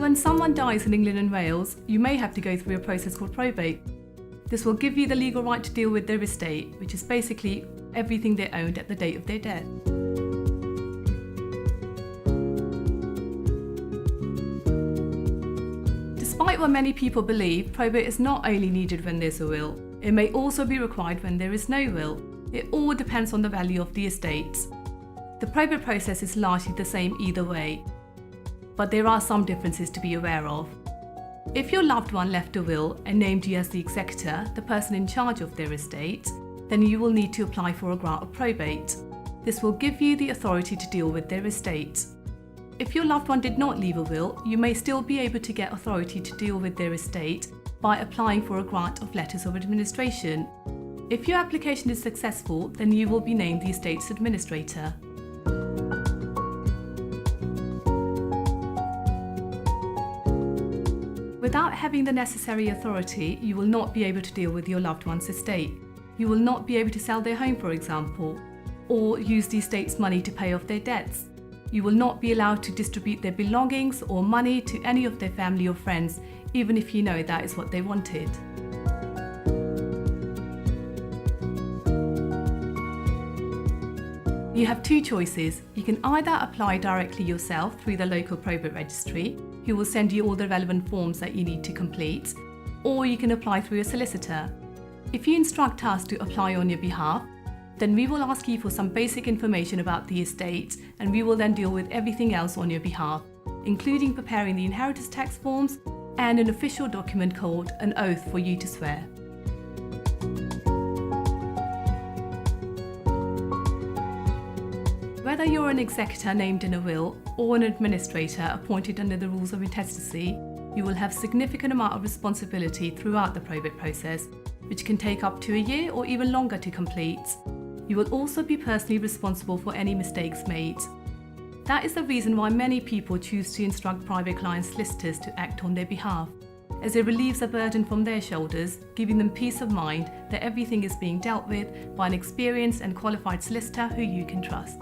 when someone dies in England and Wales, you may have to go through a process called probate. This will give you the legal right to deal with their estate, which is basically everything they owned at the date of their death. Despite what many people believe, probate is not only needed when there's a will, it may also be required when there is no will. It all depends on the value of the estates. The probate process is largely the same either way, but there are some differences to be aware of. If your loved one left a will and named you as the executor, the person in charge of their estate, then you will need to apply for a grant of probate. This will give you the authority to deal with their estate. If your loved one did not leave a will, you may still be able to get authority to deal with their estate by applying for a grant of letters of administration. If your application is successful, then you will be named the estate's administrator. Without having the necessary authority, you will not be able to deal with your loved one's estate. You will not be able to sell their home, for example, or use the estate's money to pay off their debts. You will not be allowed to distribute their belongings or money to any of their family or friends, even if you know that is what they wanted. You have two choices. You can either apply directly yourself through the local probate registry, who will send you all the relevant forms that you need to complete, or you can apply through a solicitor. If you instruct us to apply on your behalf, then we will ask you for some basic information about the estate, and we will then deal with everything else on your behalf, including preparing the inheritance tax forms and an official document called an oath for you to swear. Whether you're an executor named in a will or an administrator appointed under the rules of intestacy, you will have a significant amount of responsibility throughout the probate process, which can take up to a year or even longer to complete. You will also be personally responsible for any mistakes made. That is the reason why many people choose to instruct private client solicitors to act on their behalf, as it relieves a burden from their shoulders, giving them peace of mind that everything is being dealt with by an experienced and qualified solicitor who you can trust.